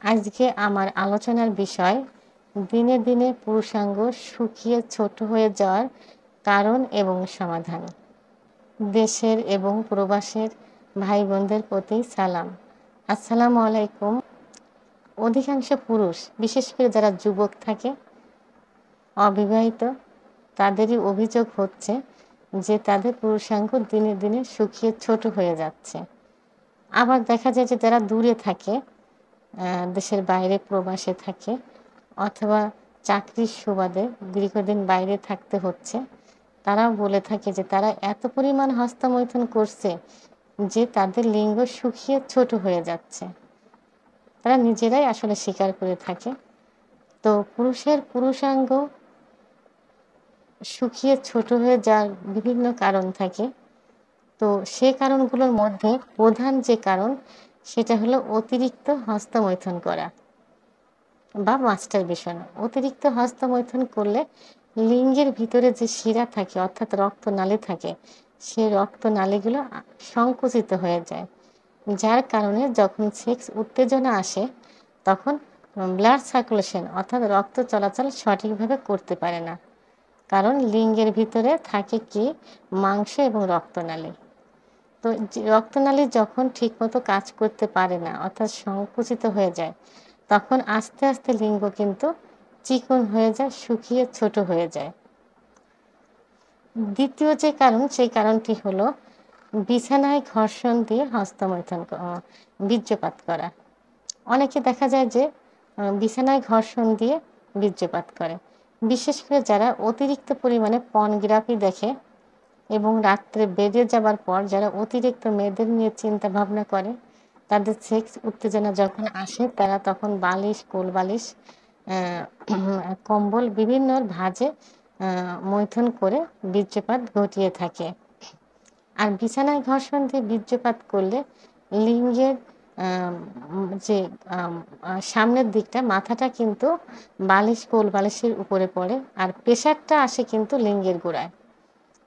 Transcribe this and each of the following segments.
আজকে আমার আলোচনার বিষয় দিনে দিনে পুরুষাঙ্গ শুকিয়ে ছোট হয়ে যাওয়ার কারণ এবং সমাধান। দেশের এবং প্রবাসের ভাই বোনদের প্রতি সালাম। আসসালামু আলাইকুম। অধিকাংশ পুরুষ, বিশেষ করে যারা যুবক থাকে, অবিবাহিত, তাদেরই অভিযোগ হচ্ছে যে তাদের পুরুষাঙ্গ দিনে দিনে শুকিয়ে ছোট হয়ে যাচ্ছে। আবার দেখা যায় যে যারা দূরে থাকে, দেশের বাইরে প্রবাসে থাকে অথবা চাকরির সুবাদে দীর্ঘদিন বাইরে থাকতে হচ্ছে, তারাও বলে থাকে যে তারা এত পরিমাণ হস্তমৈথুন করছে যে তাদের লিঙ্গ শুকিয়ে ছোট হয়ে যাচ্ছে। তারা নিজেরাই আসলে স্বীকার করে থাকে। তো পুরুষের পুরুষাঙ্গ শুকিয়ে ছোট হয়ে যাওয়ার বিভিন্ন কারণ থাকে। তো সে কারণগুলোর মধ্যে প্রধান যে কারণ সেটা হলো অতিরিক্ত হস্তমৈথুন করা বা মাস্টারবেশন। অতিরিক্ত হস্তমৈথুন করলে লিঙ্গের ভিতরে যে শিরা থাকে অর্থাৎ রক্তনালী থাকে, সেই রক্তনালীগুলো সংকুচিত হয়ে যায়, যার কারণে যখন সেক্স উত্তেজনা আসে তখন ব্লাড সার্কুলেশন অর্থাৎ রক্ত চলাচল সঠিকভাবে করতে পারে না। কারণ লিঙ্গের ভিতরে থাকে কি মাংস এবং রক্তনালী। তো রক্তনালী যখন ঠিকমতো কাজ করতে পারে না অর্থাৎ সংকুচিত হয়ে যায়, তখন আস্তে আস্তে লিঙ্গ কিন্তু চিকন হয়ে যায়, শুকিয়ে ছোট হয়ে যায়। দ্বিতীয় যে কারণ, সেই কারণটি হলো বিছানায় ঘর্ষণ দিয়ে হস্তমৈথুন, বীর্যপাত করা। অনেকে দেখা যায় যে বিছানায় ঘর্ষণ দিয়ে বীর্যপাত করে, বিশেষ করে যারা অতিরিক্ত পরিমাণে পর্নোগ্রাফি দেখে এবং রাত্রে বেডে যাবার পর যারা অতিরিক্ত মেয়েদের নিয়ে চিন্তা ভাবনা করে, তাদের সেক্স উত্তেজনা যখন আসে তারা তখন বালিশ, কোল বালিশ, কম্বল বিভিন্ন ভাঁজে মৈথুন করে বীর্যপাত ঘটিয়ে থাকে। আর বিছানায় ঘর্ষণ দিয়ে বীর্যপাত করলে লিঙ্গের যে সামনের দিকটা, মাথাটা কিন্তু বালিশ, কোল বালিশের উপরে পড়ে, আর প্রেশারটা আসে কিন্তু লিঙ্গের গোড়ায়।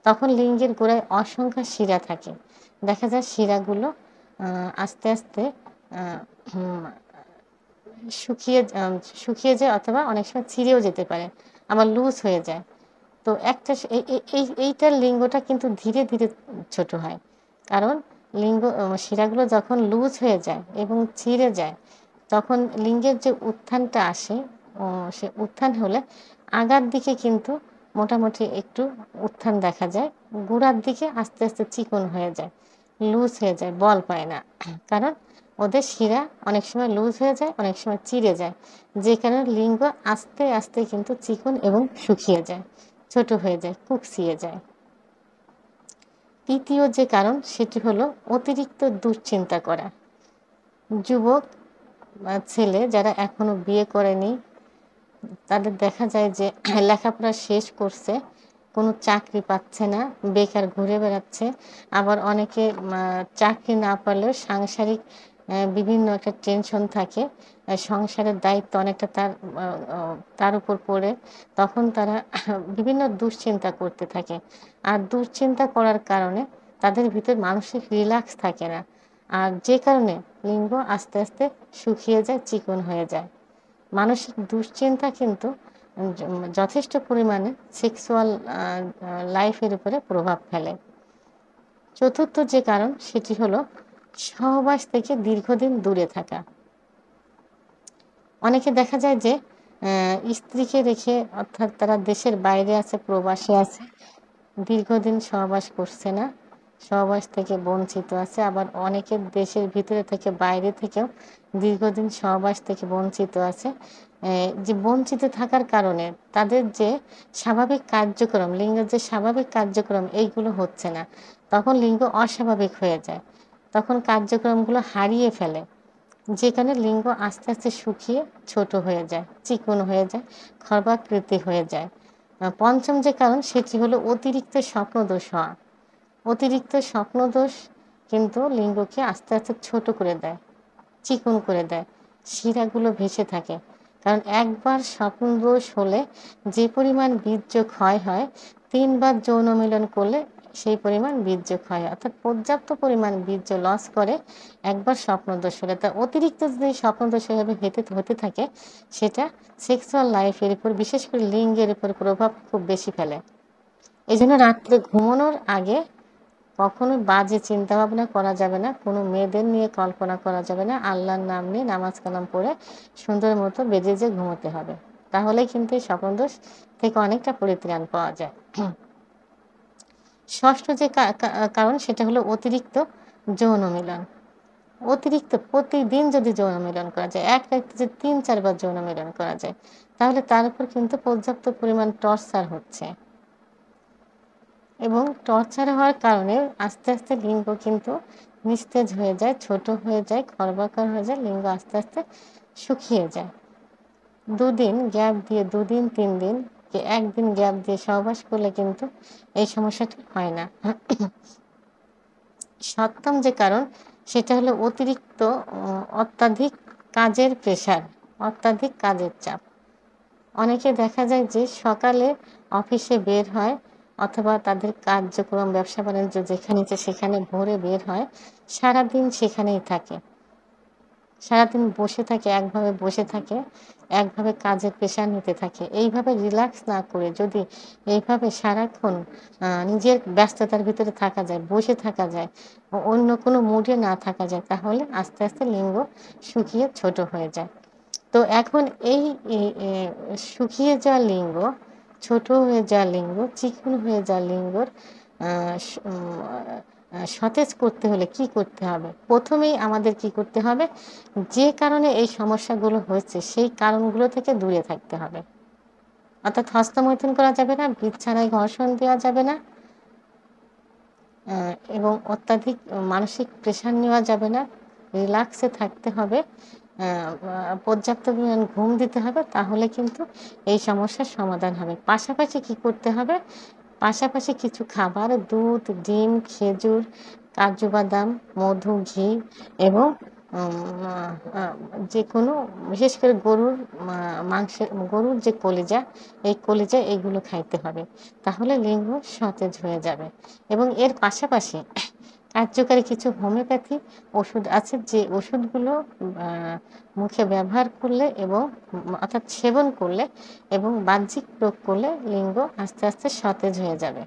তখন লিঙ্গের গোড়ায় অসংখ্য শিরা থাকে। দেখা যায় শিরাগুলো আস্তে আস্তে শুকিয়ে যায় অথবা অনেক সময় ছিঁড়েও যেতে পারে, আবার লুজ হয়ে যায়। তো একটা এইটার লিঙ্গটা কিন্তু ধীরে ধীরে ছোট হয়, কারণ লিঙ্গ শিরাগুলো যখন লুজ হয়ে যায় এবং ছিঁড়ে যায়, তখন লিঙ্গের যে উত্থানটা আসে, সে উত্থান হলে আগার দিকে কিন্তু মোটামুটি একটু উত্থান দেখা যায়, গোড়ার দিকে আস্তে আস্তে চিকন হয়ে যায়, লুজ হয়ে যায়, বল পায় না। কারণ ওদের শিরা অনেক সময় লুজ হয়ে যায়, অনেক সময় চিড়ে যায়, যে কারণে লিঙ্গ আস্তে আস্তে কিন্তু চিকন এবং শুকিয়ে যায়, ছোট হয়ে যায়, কুঁকসিয়ে যায়। তৃতীয় যে কারণ সেটি হলো অতিরিক্ত দুশ্চিন্তা করা। যুবক ছেলে যারা এখনো বিয়ে করেনি, তাদের দেখা যায় যে লেখাপড়া শেষ করছে, কোনো চাকরি পাচ্ছে না, বেকার ঘুরে বেড়াচ্ছে। আবার অনেকে চাকরি না পারলেও সাংসারিক বিভিন্ন একটা টেনশন থাকে, সংসারের দায়িত্ব অনেকটা তার উপর পড়ে, তখন তারা বিভিন্ন দুশ্চিন্তা করতে থাকে। আর দুশ্চিন্তা করার কারণে তাদের ভিতর মানসিক রিল্যাক্স থাকে না, আর যে কারণে লিঙ্গ আস্তে আস্তে শুকিয়ে যায়, চিকন হয়ে যায়। মানসিক দুশ্চিন্তা কিন্তু যথেষ্ট পরিমাণে সেক্সুয়াল লাইফের উপরে প্রভাব ফেলে। চতুর্থ যে কারণ সেটি হলো সহবাস থেকে দীর্ঘদিন দূরে থাকা। অনেকে দেখা যায় যে স্ত্রীকে রেখে, অর্থাৎ তারা দেশের বাইরে আছে, প্রবাসে আছে, দীর্ঘদিন সহবাস করছে না, সহবাস থেকে বঞ্চিত আছে। আবার অনেকে দেশের ভিতরে থেকে বাইরে থেকেও দীর্ঘদিন সহবাস থেকে বঞ্চিত আছে। যে বঞ্চিত থাকার কারণে তাদের যে স্বাভাবিক কার্যক্রম, লিঙ্গের যে স্বাভাবিক কার্যক্রম, এইগুলো হচ্ছে না, তখন লিঙ্গ অস্বাভাবিক হয়ে যায়, তখন কার্যক্রমগুলো হারিয়ে ফেলে, যে কারণে লিঙ্গ আস্তে আস্তে শুকিয়ে ছোট হয়ে যায়, চিকন হয়ে যায়, খর্বাকৃতি হয়ে যায়। পঞ্চম যে কারণ সেটি হলো অতিরিক্ত স্বপ্নদোষ হওয়া। অতিরিক্ত স্বপ্নদোষ কিন্তু লিঙ্গকে আস্তে আস্তে ছোট করে দেয়, চিকন করে দেয়, শিরাগুলো ভেসে থাকে। কারণ একবার স্বপ্নদোষ হলে যে পরিমাণ বীর্য ক্ষয় হয়, 3 বার যৌন মিলন করলে সেই পরিমাণ বীর্য ক্ষয়, অর্থাৎ পর্যাপ্ত পরিমাণ বীর্য লস করে একবার স্বপ্নদোষ হলে। তার অতিরিক্ত যদি স্বপ্নদোষ এভাবে হতে থাকে, সেটা সেক্সুয়াল লাইফের উপর, বিশেষ করে লিঙ্গের উপর প্রভাব খুব বেশি ফেলে। এই জন্য রাত্রে ঘুমানোর আগে কখনো বাজে চিন্তাভাবনা করা যাবে না, কোনো মেয়েদের নিয়ে কল্পনা করা যাবে না। আল্লাহর নাম নিয়ে নামাজ কালাম পড়ে সুন্দর মতো বেজে যে ঘুমোতে হবে, তাহলে কিন্তু এই স্বপ্নদোষ থেকে অনেকটা পরিত্রাণ পাওয়া যায়। ষষ্ঠ যে কারণ সেটা হলো অতিরিক্ত যৌন মিলন। অতিরিক্ত প্রতিদিন যদি যৌন মিলন করা যায়, এক রাত্রে যদি ৩-৪ বার যৌন মিলন করা যায়, তাহলে তার উপর কিন্তু পর্যাপ্ত পরিমাণ টর্চার হচ্ছে, এবং টর্চার হওয়ার কারণে আস্তে আস্তে লিঙ্গ কিন্তু নিস্তেজ হয়ে যায়, ছোট হয়ে যায়, খর্বাকার হয়ে যায়, লিঙ্গ আস্তে আস্তে শুকিয়ে যায়। 2 দিন গ্যাপ দিয়ে, 2 দিন 3 দিন কি 1 দিন গ্যাপ দিয়ে সহবাস করলে কিন্তু এই সমস্যাটি হয় না। সপ্তম যে কারণ সেটা হলো অতিরিক্ত অত্যাধিক কাজের প্রেশার, অত্যাধিক কাজের চাপ। অনেকে দেখা যায় যে সকালে অফিসে বের হয় অথবা তাদের কার্যক্রম, ব্যবসা বাণিজ্য যেখানে ইচ্ছে সেখানে ভোরে বের হয়, সারাদিন সেখানেই থাকে, সারাদিন বসে থাকে, একভাবে বসে থাকে, একভাবে কাজের প্রেশার নিতে থাকে। এইভাবে রিল্যাক্স না করে যদি এইভাবে সারাক্ষণ নিজের ব্যস্ততার ভিতরে থাকা যায়, বসে থাকা যায়, অন্য কোনো মুডে না থাকা যায়, তাহলে আস্তে আস্তে লিঙ্গ শুকিয়ে ছোট হয়ে যায়। তো এখন এই শুকিয়ে যাওয়া লিঙ্গ, ছোট হয়ে যাওয়া লিঙ্গ, চিকন হয়ে যাওয়া লিঙ্গর সতেজ করতে হলে কি করতে হবে? প্রথমেই আমাদের কি করতে হবে? যে কারণে এই সমস্যাগুলো হচ্ছে সেই কারণগুলো থেকে দূরে থাকতে হবে। অর্থাৎ হস্তমৈথুন করা যাবে না, বিছানায় ঘর্ষণ দেওয়া যাবে না, এবং অত্যাধিক মানসিক প্রেশার নেওয়া যাবে না, রিল্যাক্সে থাকতে হবে, পর্যাপ্ত পরিমাণ ঘুম দিতে হবে, তাহলে কিন্তু এই সমস্যার সমাধান হবে। পাশাপাশি কি করতে হবে? পাশাপাশি কিছু খাবার, দুধ, ডিম, খেজুর, কাজু বাদাম, মধু, ঘি এবং যে কোনো, বিশেষ করে গরুর মাংসের, গরুর যে কলিজা, এই কলিজা এইগুলো খাইতে হবে, তাহলে লিঙ্গ সতেজ হয়ে যাবে। এবং এর পাশাপাশি কার্যকারী কিছু হোমিওপ্যাথি ওষুধ আছে, যে ওষুধগুলো মুখে ব্যবহার করলে এবং অর্থাৎ সেবন করলে এবং বাহ্যিক প্রয়োগ করলে লিঙ্গ আস্তে আস্তে সতেজ হয়ে যাবে।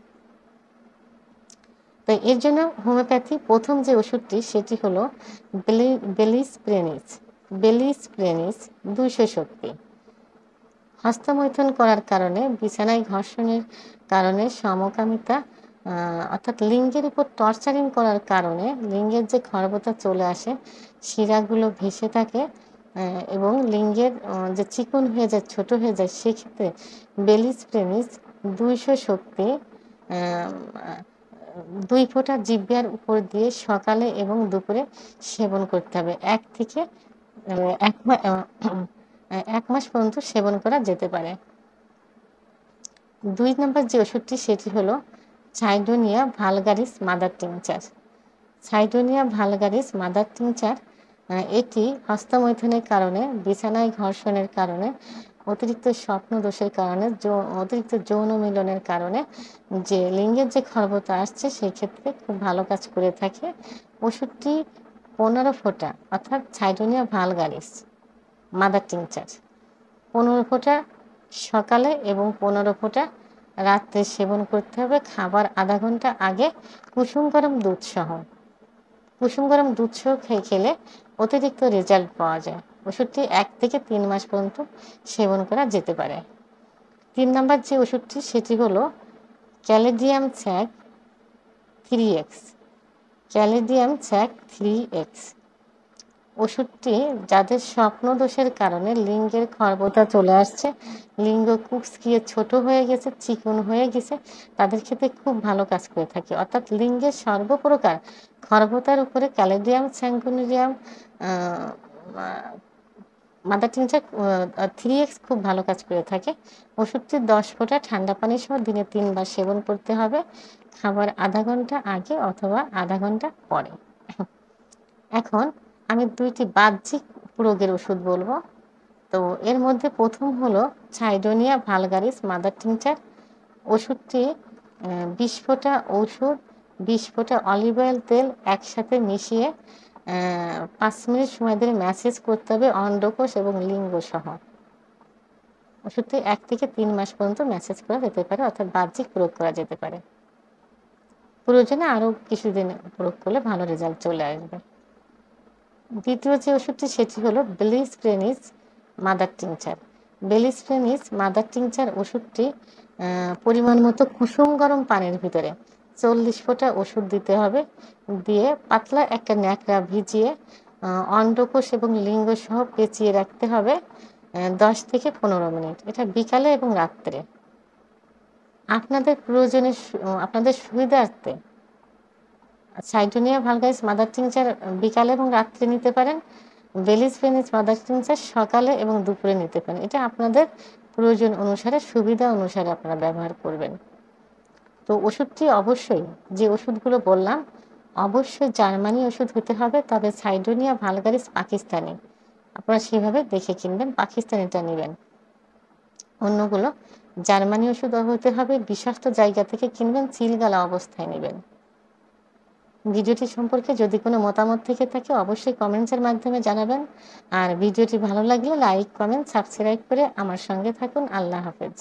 তো এর জন্য হোমিওপ্যাথি প্রথম যে ওষুধটি সেটি হলো বেলিস্প্রেনিস। 200 শক্তি। হস্তমৈথুন করার কারণে, বিছানায় ঘর্ষণের কারণে, সমকামিতা অর্থাৎ লিঙ্গের উপর টর্চারিং করার কারণে লিঙ্গের যে খর্বতা চলে আসে, শিরাগুলো ভেসে থাকে এবং লিঙ্গের যে চিকন হয়ে যায়, ছোট হয়ে যায়, সেক্ষেত্রে বেলিস্প্রেনিস 200 শক্তি 2 ফোঁটা জিহ্বার উপর দিয়ে সকালে এবং দুপুরে সেবন করতে হবে। 1 থেকে 1 মাস পর্যন্ত সেবন করা যেতে পারে। 2 নম্বর যে ওষুধটি সেটি হলো সাইডোনিয়া vulgaris mother tincture. সাইডোনিয়া vulgaris mother tincture এটি হস্তমৈথুনের কারণে, বিছানায় ঘর্ষণের কারণে, অতিরিক্ত স্বপ্নদোষের কারণে, অতিরিক্ত যৌন মিলনের কারণে যে লিঙ্গের যে খর্বতা আসছে, সেই ক্ষেত্রে খুব ভালো কাজ করে থাকে। ওষুধটি 15 ফোঁটা, অর্থাৎ সাইডোনিয়া ভালগারিস মাদার টিংচার 15 ফোঁটা সকালে এবং 15 ফোঁটা রাত্রে সেবন করতে হবে, খাবার আধা ঘন্টা আগে কুসুম গরম দুধ সহ। কুসুম গরম দুধ সহ খেলে অতিরিক্ত রেজাল্ট পাওয়া যায়। ওষুধটি 1 থেকে 3 মাস পর্যন্ত সেবন করা যেতে পারে। 3 নম্বর যে ওষুধটি সেটি হলো ক্যালেডিয়াম ছ্যাক 3X। ক্যালেডিয়াম ছ্যাক 3X ওষুধটি যাদের স্বপ্নদোষের কারণে লিঙ্গের খর্বতা চলে আসছে, লিঙ্গ কুঁচকিয়ে ছোট হয়ে গেছে, চিকন হয়ে গেছে, তাদের ক্ষেত্রে খুব ভালো কাজ করে থাকে। অর্থাৎ লিঙ্গের সর্বপ্রকার খর্বতার উপরে ক্যালেডিয়াম স্যাঙ্গুনিডিয়াম মাদার টিংচার 3X খুব ভালো কাজ করে থাকে। ওষুধটি 10 ফোঁটা ঠান্ডা পানি সহ দিনে 3 বার সেবন করতে হবে, খাবার আধা ঘন্টা আগে অথবা আধা ঘন্টা পরে। এখন আমি 2টি বাহ্যিক প্রয়োগের ওষুধ বলবো। তো এর মধ্যে প্রথম হলো সাইডোনিয়া ভালগারিস মাদার টিংচার। ওষুধটি 20 ফোঁটা ঔষধ, 20 ফোঁটা অলিভ অয়েল তেল একসাথে মিশিয়ে 5 মিনিট সময় ধরে ম্যাসেজ করতে হবে অন্ডকোষ এবং লিঙ্গ সহ। ওষুধটি 1 থেকে 3 মাস পর্যন্ত ম্যাসেজ করা যেতে পারে, অর্থাৎ বাহ্যিক প্রয়োগ করা যেতে পারে। প্রয়োজনে আরও কিছুদিন প্রয়োগ করলে ভালো রেজাল্ট চলে আসবে। দ্বিতীয় যে ওষুধটি সেটি হলো বেলিস্প্রেনিস মাদার টিংচার। বেলিস্প্রেনিস মাদার টিংচার ওষুধটি পরিমাণ মতো কুসুম গরম পানির ভিতরে 40 ফোঁটা ওষুধ দিতে হবে, দিয়ে পাতলা একটা ন্যাকড়া ভিজিয়ে অন্ডকোষ এবং লিঙ্গ সহ পেঁচিয়ে রাখতে হবে 10 থেকে 15 মিনিট। এটা বিকালে এবং রাত্রে। আপনাদের প্রয়োজনে আপনাদের সুবিধার্থে সাইটোনিয়া ভালগারিস মাদার টিংচার বিকালে এবং রাত্রে নিতে পারেন। বেলিস্প্রেনিস মাদার টিংচার সকালে এবং দুপুরে নিতে পারেন। এটা আপনাদের প্রয়োজন অনুসারে, সুবিধা অনুসারে আপনারা ব্যবহার করবেন। তো ওষুধটি অবশ্যই, যে ওষুধগুলো বললাম, অবশ্যই জার্মানি ওষুধ হতে হবে, তবে সাইটোনিয়া ভালগারিস পাকিস্তানি। আপনারা সেভাবে দেখে কিনবেন, পাকিস্তানিটা নেবেন। অন্যগুলো জার্মানি ওষুধ হতে হবে, বিশ্বস্ত জায়গা থেকে কিনবেন, সিলগালা অবস্থায় নেবেন। ভিডিওটি সম্পর্কে যদি কোনো মতামত থেকে থাকে অবশ্যই কমেন্টসের মাধ্যমে জানাবেন। আর ভিডিওটি ভালো লাগলে লাইক, কমেন্ট, সাবস্ক্রাইব করে আমার সঙ্গে থাকুন। আল্লাহ হাফেজ।